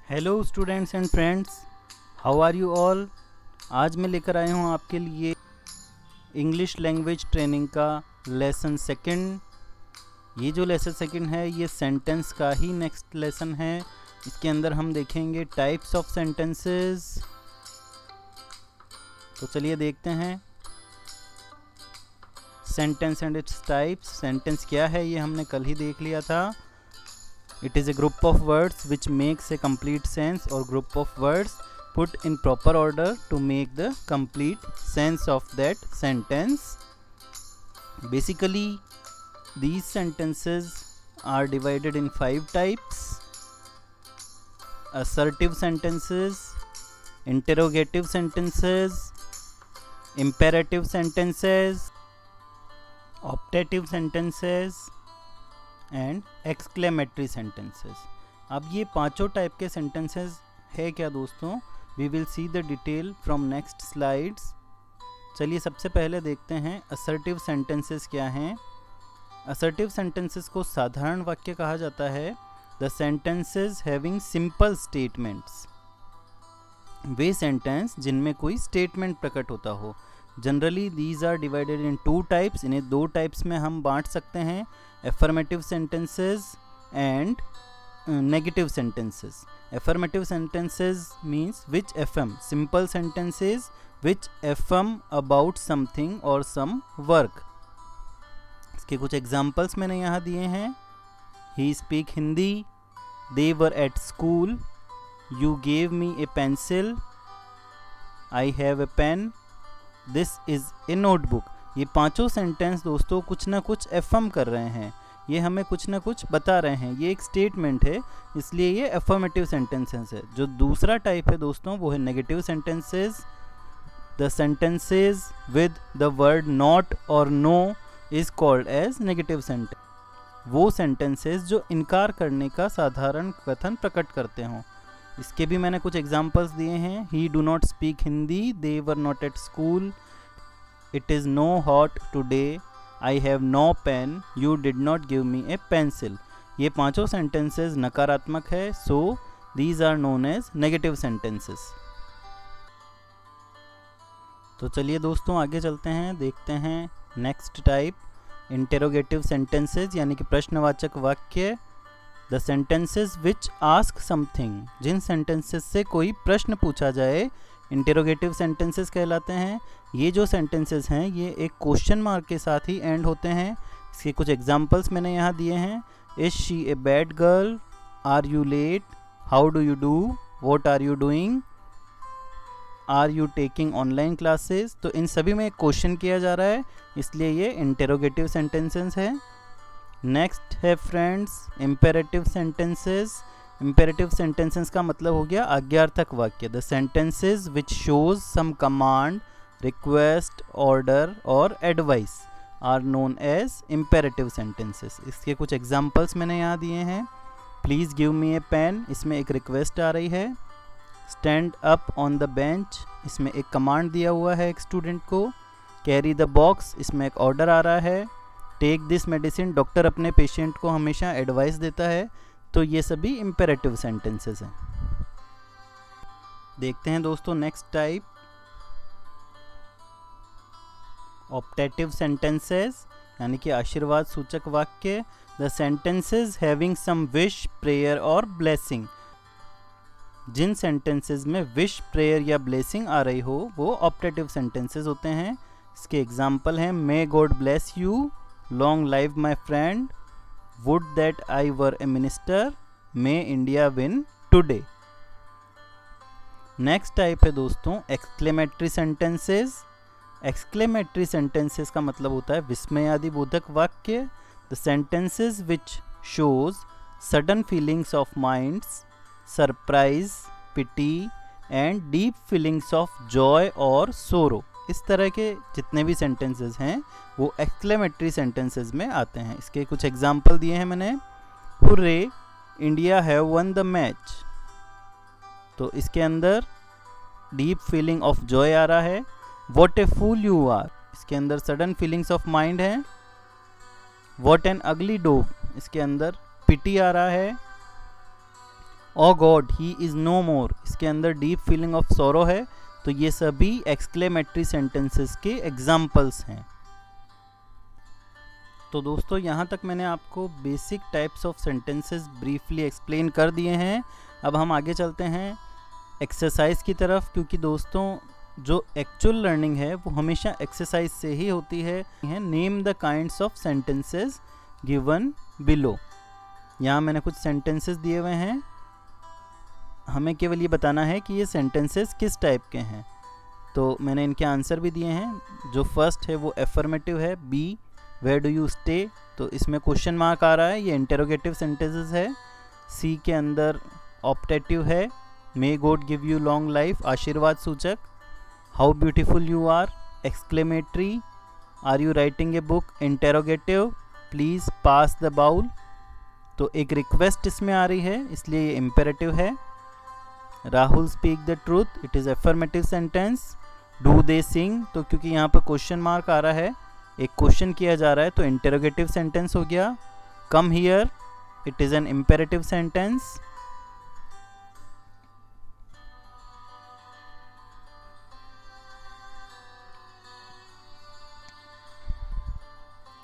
Hello students and friends, how are you all. आज मैं लेकर आया हूँ आपके लिए इंग्लिश लैंग्वेज ट्रेनिंग का लेसन सेकंड। ये जो लेसन सेकंड है ये सेंटेंस का ही नेक्स्ट लेसन है। इसके अंदर हम देखेंगे टाइप्स ऑफ सेंटेंसेस। तो चलिए देखते हैं sentence and its types. Sentence क्या है ये हमने कल ही देख लिया था। It is a group of words which makes a complete sense or group of words put in proper order to make the complete sense of that sentence. Basically, these sentences are divided in 5 types: assertive sentences, interrogative sentences, imperative sentences, optative sentences and exclamatory sentences. अब ये पांचों type के sentences है क्या दोस्तों? We will see the detail from next slides. चलिए सबसे पहले देखते हैं असर्टिव सेंटेंसेस क्या हैं। असर्टिव सेंटेंसेस को साधारण वाक्य कहा जाता है। The sentences having simple statements, वे सेंटेंस जिनमें कोई स्टेटमेंट प्रकट होता हो। Generally these are divided in 2 types. इन्हें 2 टाइप्स में हम बांट सकते हैं: affirmative sentences and negative sentences. Affirmative sentences means which affirm, simple sentences which affirm about something or some work. इसके कुछ एग्जाम्पल्स मैंने यहाँ दिए हैं। He speak Hindi, they were at school, you gave me a pencil, I have a pen, this is a notebook. ये पांचों sentence दोस्तों कुछ ना कुछ एफर्म कर रहे हैं, ये हमें कुछ ना कुछ बता रहे हैं। ये एक स्टेटमेंट है, इसलिए ये एफर्मेटिव सेंटेंसेस है। जो दूसरा टाइप है दोस्तों वो है negative sentences. The sentences with the word not और no is called as negative sentence. वो सेंटेंसेस जो इनकार करने का साधारण कथन प्रकट करते हों। इसके भी मैंने कुछ एग्जाम्पल्स दिए हैं। ही do not speak Hindi, they were not at school, It is no hot today, I have no pen, you did not give me a pencil. ये पांचों सेंटेंसेस नकारात्मक है, so these are known as negative sentences. तो चलिए दोस्तों आगे चलते हैं, देखते हैं नेक्स्ट टाइप इंटेरोगेटिव सेंटेंसेस यानी कि प्रश्नवाचक वाक्य। The sentences which ask something, जिन सेंटेंसेस से कोई प्रश्न पूछा जाए, इंटेरोगेटिव सेंटेंसेस कहलाते हैं। ये जो सेंटेंसेस हैं ये एक क्वेश्चन मार्क के साथ ही एंड होते हैं। इसके कुछ एग्जांपल्स मैंने यहाँ दिए हैं। Is she a bad girl, are you late, how do you do, what are you doing, are you taking online classes. तो इन सभी में एक क्वेश्चन किया जा रहा है, इसलिए ये इंटेरोगेटिव सेंटेंसेस है। नेक्स्ट है friends imperative sentences. Imperative sentences का मतलब हो गया आज्ञार्थक वाक्य। The sentences which shows some command, request, order और advice are known as imperative sentences. इसके कुछ एग्जांपल्स मैंने यहाँ दिए हैं। Please give me a pen, इसमें एक रिक्वेस्ट आ रही है। Stand up on the bench, इसमें एक कमांड दिया हुआ है एक स्टूडेंट को। कैरी द बॉक्स, इसमें एक ऑर्डर आ रहा है। टेक दिस मेडिसिन, डॉक्टर अपने पेशेंट को हमेशा एडवाइस देता है। तो ये सभी इम्पेरेटिव सेंटेंसेस हैं। देखते हैं दोस्तों नेक्स्ट टाइप ऑप्टेटिव सेंटेंसेस यानी कि आशीर्वाद सूचक वाक्य। The sentences having some wish, prayer और ब्लेसिंग, जिन सेंटेंसेस में विश, प्रेयर या ब्लेसिंग आ रही हो वो ऑप्टेटिव सेंटेंसेस होते हैं। इसके एग्जाम्पल हैं: may God bless you, long live my friend, would that I were A minister, may India win today. Next type है दोस्तों एक्सक्लेमेटरी सेंटेंसेस। एक्सक्लेमेटरी सेंटेंसेस का मतलब होता है विस्मयादि बोधक वाक्य। The sentences which shows sudden feelings of minds, surprise, pity and deep feelings of joy और सोरो। इस तरह के जितने भी सेंटेंसेस हैं वो एक्सक्लेमेटरी सेंटेंसेस में आते हैं। इसके कुछ एग्जाम्पल दिए हैं मैंने। Hurray, India have won the match, तो इसके अंदर डीप फीलिंग ऑफ जॉय आ रहा है। What a fool you are, इसके अंदर सडन फीलिंग्स ऑफ माइंड है। व्हाट एन अगली डॉग, इसके अंदर पिटी आ रहा है। Oh God he is no more, इसके अंदर डीप फीलिंग ऑफ सॉरो है। तो ये सभी एक्सक्लेमेटरी सेंटेंसेस के एग्जाम्पल्स हैं। तो दोस्तों यहाँ तक मैंने आपको basic types of sentences briefly explain कर दिए हैं। अब हम आगे चलते हैं एक्सरसाइज की तरफ, क्योंकि दोस्तों जो एक्चुअल लर्निंग है वो हमेशा एक्सरसाइज से ही होती है। Name the kinds of sentences given below. यहाँ मैंने कुछ सेंटेंसेस दिए हुए हैं, हमें केवल ये बताना है कि ये सेंटेंसेस किस टाइप के हैं। तो मैंने इनके आंसर भी दिए हैं। जो फर्स्ट है वो एफर्मेटिव है, B where do you stay, तो इसमें क्वेश्चन मार्क आ रहा है, ये इंटेरोगेटिव सेंटेंसेस है। सी के अंदर ऑप्टेटिव है, may God give you long life, आशीर्वाद सूचक। How beautiful you are, exclamatory. Are you writing a book, interrogative. Please pass the bowl, तो एक रिक्वेस्ट इसमें आ रही है, इसलिए ये इम्पेरेटिव है। Rahul speak the truth, it is affirmative sentence. Do they sing, तो क्योंकि यहाँ पर क्वेश्चन मार्क आ रहा है, एक क्वेश्चन किया जा रहा है, तो इंटेरोगेटिव सेंटेंस हो गया। Come here, it is an imperative sentence.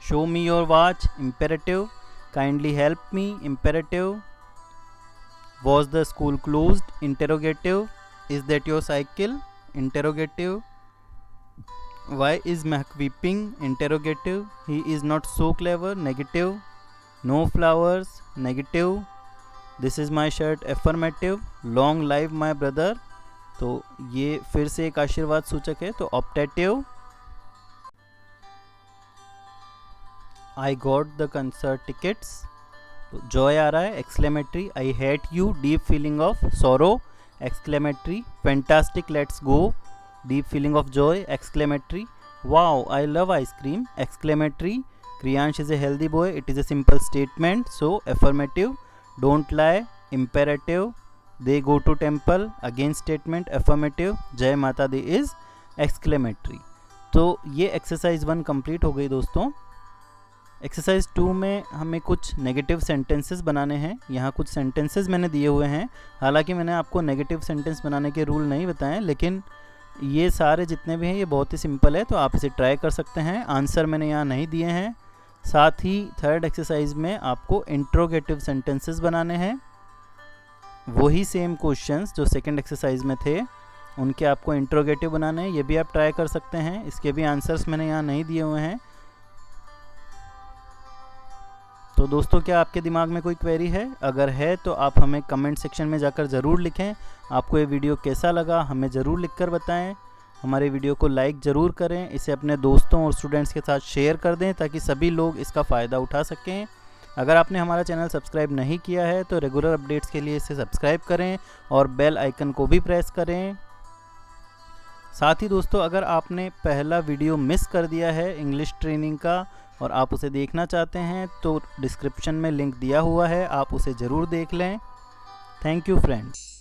Show me your watch, imperative. Kindly help me, imperative. Was the school closed, interrogative. Is that your cycle, interrogative. Why is Mehak weeping, interrogative. He is not so clever, negative. No flowers, negative. This is my shirt, affirmative. Long live my brother, तो ये फिर से एक आशीर्वाद सूचक है, तो optative. I got the concert tickets, joy आ रहा है, exclamatory. I hate you, deep feeling of sorrow, exclamatory. Fantastic, let's go, deep feeling of joy, exclamatory. Wow I love ice cream, exclamatory. Kriyansh is a healthy boy, it is a simple statement, so affirmative. Don't lie, imperative. They go to temple, again statement, affirmative. जय माता दी is exclamatory. तो ये exercise 1 complete हो गई दोस्तों। Exercise 2 में हमें कुछ नेगेटिव सेंटेंसेस बनाने हैं। यहाँ कुछ सेंटेंसेस मैंने दिए हुए हैं, हालांकि मैंने आपको नेगेटिव सेंटेंस बनाने के रूल नहीं बताए, लेकिन ये सारे जितने भी हैं ये बहुत ही सिंपल है, तो आप इसे ट्राई कर सकते हैं। आंसर मैंने यहाँ नहीं दिए हैं। साथ ही थर्ड एक्सरसाइज में आपको इंट्रोगेटिव सेंटेंसेस बनाने हैं, वही सेम क्वेश्चंस जो सेकंड एक्सरसाइज में थे उनके आपको इंट्रोगेटिव बनाने हैं, ये भी आप ट्राई कर सकते हैं। इसके भी आंसर्स मैंने यहाँ नहीं दिए हुए हैं। तो दोस्तों क्या आपके दिमाग में कोई क्वेरी है? अगर है तो आप हमें कमेंट सेक्शन में जाकर ज़रूर लिखें। आपको ये वीडियो कैसा लगा हमें ज़रूर लिखकर बताएं। हमारे वीडियो को लाइक ज़रूर करें, इसे अपने दोस्तों और स्टूडेंट्स के साथ शेयर कर दें ताकि सभी लोग इसका फ़ायदा उठा सकें। अगर आपने हमारा चैनल सब्सक्राइब नहीं किया है तो रेगुलर अपडेट्स के लिए इसे सब्सक्राइब करें और बेल आइकन को भी प्रेस करें। साथ ही दोस्तों अगर आपने पहला वीडियो मिस कर दिया है इंग्लिश ट्रेनिंग का और आप उसे देखना चाहते हैं तो डिस्क्रिप्शन में लिंक दिया हुआ है, आप उसे ज़रूर देख लें। Thank you friends.